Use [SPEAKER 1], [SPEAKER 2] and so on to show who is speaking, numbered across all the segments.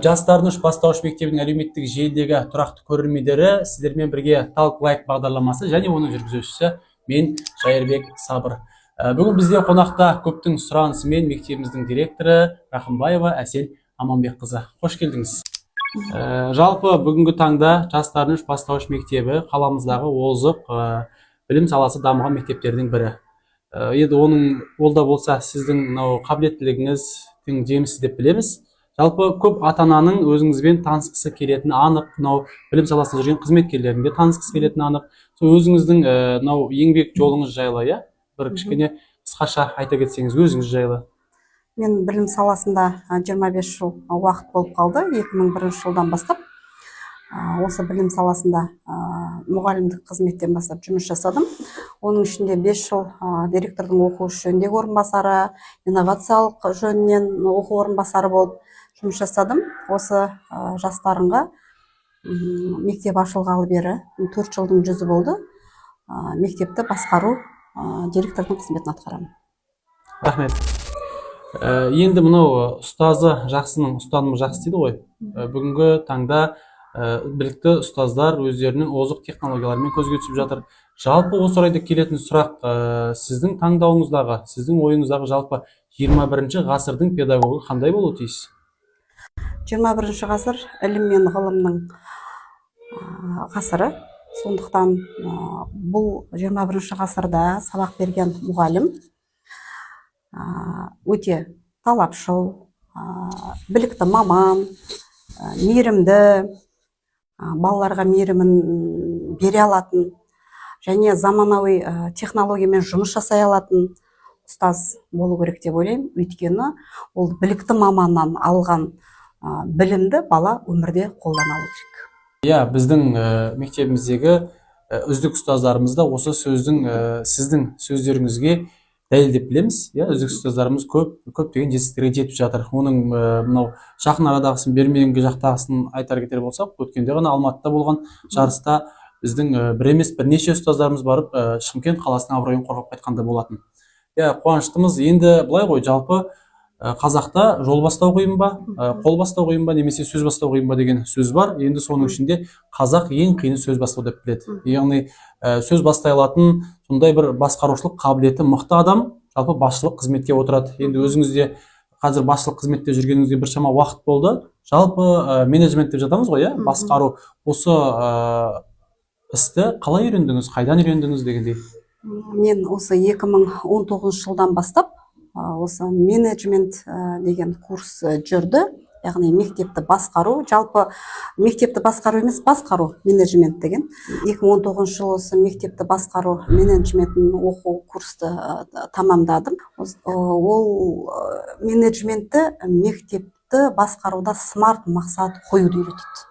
[SPEAKER 1] Жастарыныш бастауыш мектебінің әлеуметтік желідегі тұрақты көрермендері, сіздермен бірге Talk Like бағдарламасы және оның жүргізушісі мен Жайырбек Сабыр. Бүгін бізде қонақта көптің сұранысымен мектебіміздің директоры Рахымбаева Әсел Аманбекқызы. Қош келдіңіз. Жалпы бүгінгі таңда жастарыныш бастауыш мектебі қаламыздағы озық білім саласы дамыған мектептердің бірі. Енді ол да болса сіздің қабілеттілігіңіздің жемісі деп білеміз. Жалпы көп ата-ананың өзіңізбен танысқысы келетіні анық, білім саласында жүрген қызметкерлердің де танысқысы келетіні анық. Өзіңіздің еңбек жолыңыз жайлы, бір кішкене қысқаша айта кетсеңіз өзіңіз жайлы.
[SPEAKER 2] Мен білім саласында 25 жыл уақыт болып қалды, 2001 жылдан бастап. Осы білім саласында мұғалімдік қызметтен бастап жұмыс жасадым. Оның ішінде 5 жыл директордың оқу жөніндегі орынбасары, инновациялық жөнінен оқу орынбасары болып жұмыс жасадым. Осы жастарынға мектеп ашылғалы бері 4 жылдың жүзі болды. Мектепті басқару директордың қызметін атқарамын.
[SPEAKER 1] Рахмет. Енді мынау ұстазы жақсының ұстанымы жақсы дейді ғой. Бүгінгі таңда білікті ұстаздар өздерінің озық технологияларымен көзге түсіп жатыр. Жалпы осы орайда келетін сұрақ, сіздің таңдауыңыздағы, сіздің ойыңыздағы жалпы 21 ғасырдың педагогі қандай болуы тиіс?
[SPEAKER 2] 21 ғасыр ілім мен ғылымның ғасыры. Сондықтан бұл 21 ғасырда сабақ берген мұғалім өте талапшыл, білікті маман, мейірімді, балаларға мейірімін бере алатын және заманауи технологиямен жұмыс жасай алатын ұстаз болу керек деп ойлаймын. Өйткені ол білікті маманнан алған білімді бала өмірде қолдана алу керек.
[SPEAKER 1] Біздің мектебіміздегі үздік ұстаздарымыз да осы сіздің сөздеріңізге дәлелдеп білеміз. Үздік ұстаздарымыз көптеген жетістіктерге жетіп жатыр. Оның мынау жақын арадағысын бермегенге жақтағысын айтар кетер болсақ, өткенде ғана Алматыда болған жарыста біздің бір емес бірнеше ұстаздарымыз барып Шымкент қаласының абыройын қорғап қайтқанда болатын. Қуаныштымыз. Енді былай ғой, жалпы қазақта жол бастау қиын ба, қол бастау қиын ба, немесе сөз бастау қиын ба деген сөз бар. Енді соның ішінде қазақ ең қиыны сөз бастау деп біледі. Яғни сөз бастай алатын сондай бір басқарушылық қабілеті мықты адам жалпы басшылық қызметке отырады. Енді өзіңізде қазір басшылық қызметте жүргеніңізге біршама уақыт болды. Жалпы менеджмент деп жатамыз ғой, басқару. Осы істі қалай үйрендіңіз, қайдан үйрендіңіз дегендей?
[SPEAKER 2] Мен осы 2019 жылдан бастап осы менеджмент деген курс жүрді. Яғни мектепті басқару, жалпы мектепті басқару емес, басқару менеджмент деген. 2019 жылы осы мектепті басқару менеджментін оқу курсты тамамдадым. Ол менеджментті мектепті басқаруда смарт мақсат қоюды үйретеді.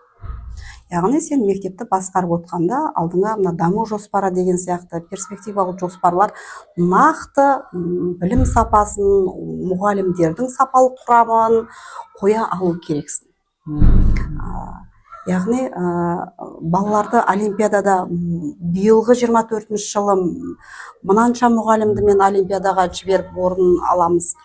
[SPEAKER 2] Яғни сен мектепті басқарып отқанда алдыңа даму жоспары деген сияқты перспективалық жоспарлар, нақты білім сапасын, мұғалімдердің сапалық құрамын қоя алу керексің. Яғни балаларды олимпиадада биылғы 24 жылы мынанша мұғалімді мен олимпиадаға жіберіп орын аламыз,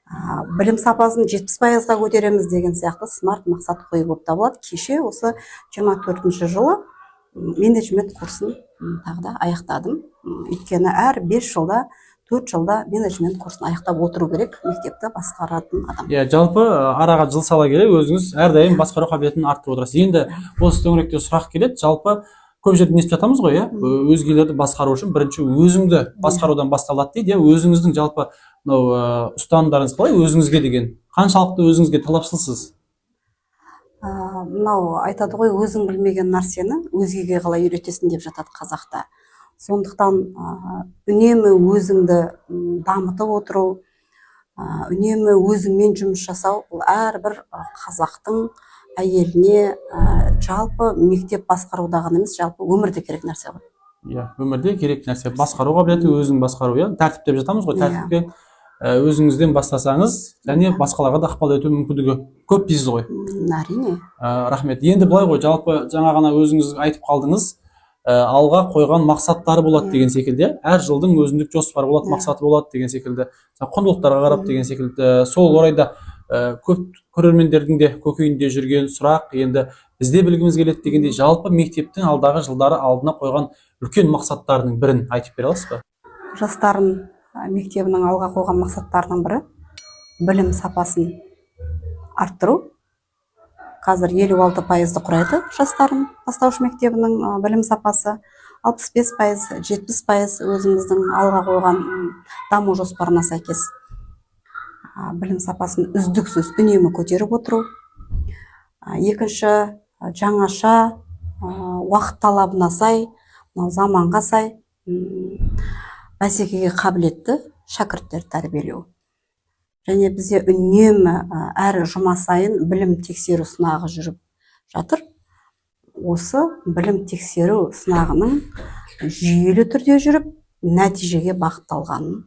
[SPEAKER 2] білім сапасын 70%-ға көтереміз деген сияқты смарт мақсат қою болып табылады. Кеше осы 24 жылы менеджмент курсын тағы да аяқтадым. Өйткені әр 5 жылда 4 жылда менеджмент курсын аяқтап отыру керек мектепті басқаратын адам.
[SPEAKER 1] Жалпы араға жыл сала келе өзіңіз әрдайым басқару қабілетін арттырып отырасыз. Енді осы төңіректе сұрақ келеді. Жалпы көп жерде естіп жатамыз ғой, өзгелерді басқару үшін бірінші өзіңді басқарудан басталады дейді. Өзіңіздің жалпы ұстанымдарыңыз қалай, өзіңізге деген қаншалықты өзіңізге талапшылсыз?
[SPEAKER 2] Мынау айтады ғой, өзің білмеген нәрсені өзгеге қалай үйретесің деп жатады қазақта. Сондықтан үнемі өзіңді дамытып отыру, үнемі өзіңмен жұмыс жасау, бұл әрбір қазақтың әйеліне жалпы мектеп басқарудағы емес, жалпы өмірде керек нәрсе ғой.
[SPEAKER 1] Өмірде керек нәрсе. Басқару қабілеті, өзің басқару, тәртіп деп жатамыз ғой, тәртіпке өзіңізден бастасаңыз, және басқаларға да ықпал ету мүмкіндігі көп дейсіз ғой.
[SPEAKER 2] Әрине.
[SPEAKER 1] Рахмет. Енді былай ғой, жалпы жаңа ғана өзіңіз айтып қалдыңыз, алға қойған мақсаттары болады деген секілді, әр жылдың өзіндік жоспары болады, мақсаты болады деген секілді, құндылықтарға қарап деген секілді. Сол орайда көп көрермендердің де көкейінде жүрген сұрақ, енді бізде білгіміз келеді дегендей, жалпы мектептің алдағы жылдары алдына қойған үлкен мақсаттарының бірін айтып бере аласыз ба?
[SPEAKER 2] Жастарын мектебінің алға қойған мақсаттарының бірі білім сапасын арттыру. Қазір 56% құрайды жастарын бастауыш мектебінің білім сапасы, 65%, 70% өзіміздің алға қойған даму жоспарына сәйкес білім сапасын үздіксіз үнемі көтеріп отыру. Екінші, жаңаша, уақыт талабына сай, заманға сай, бәсекеге қабілетті шәкірттер тәрбиелеу. Және бізде үнемі әр жұма сайын білім тексеру сынағы жүріп жатыр. Осы білім тексеру сынағының жүйелі түрде жүріп, нәтижеге бағытталғанын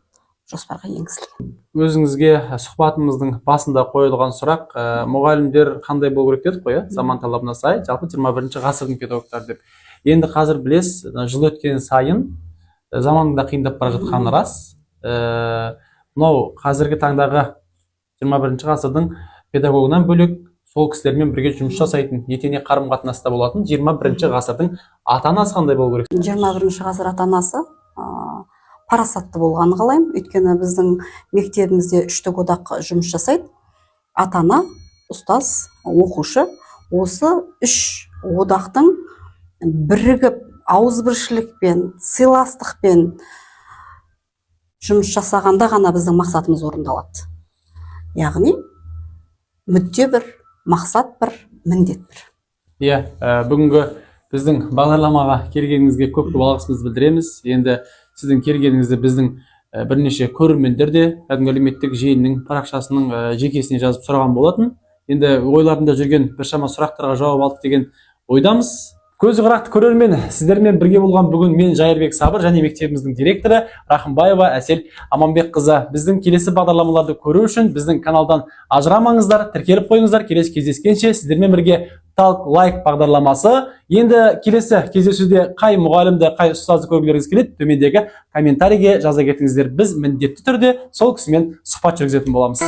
[SPEAKER 2] жоспарға енгізілген.
[SPEAKER 1] Өзіңізге сұхбатымыздың басында қойылған сұрақ, мұғалімдер қандай болу керек дедік қой, заман талабына сай, жалпы 21 ғасырдың педагогтары деп. Енді қазір білесіз, жыл өткен сайын заманның да қиындап бара жатқаны рас. Мынау қазіргі таңдағы 21 ғасырдың педагогынан бөлек сол кісілермен бірге жұмыс жасайтын, етене қарым-қатынаста болатын 21 ғасырдың ата-анасы қандай болу керек?
[SPEAKER 2] 21 ғасыр ата-анасы парасатты болғанын қалаймын. Өйткені біздің мектебімізде 3 одақ жұмыс жасайды. Ата-ана, ұстаз, оқушы. Осы 3 одақтың бірігіп, ауызбіршілікпен, сыйластықпен жұмыс жасағанда ғана біздің мақсатымыз орындалады. Яғни мүдде бір, мақсат бір, міндет бір.
[SPEAKER 1] Иә, бүгінгі біздің бағдарламаға келгеніңізге көп алғысымызды білдіреміз. Енді сіздің келгеніңізді біздің бірнеше көрермендер де әлеуметтік желінің парақшасының жекесіне жазып сұраған болатын. Енді ойларында жүрген біршама сұрақтарға жауап алдық деген ойдамыз. Көзі қырақты көрермен, сіздермен бірге болған бүгін мен Жайырбек Сабыр және мектебіміздің директоры Рахымбаева Әсел Аманбекқызы. Біздің келесі бағдарламаларды көру үшін біздің каналдан ажырамаңыздар, тіркеліп қойыңыздар. Келесі кездескенше сіздермен бірге Talk Like бағдарламасы. Енді келесі кездесуде қай мұғалімді, қай ұстазды көргілеріңіз келеді, төмендегі комментарийге жаза кетіңіздер. Біз міндетті түрде сол кісімен сұхбат жүргізетін боламыз.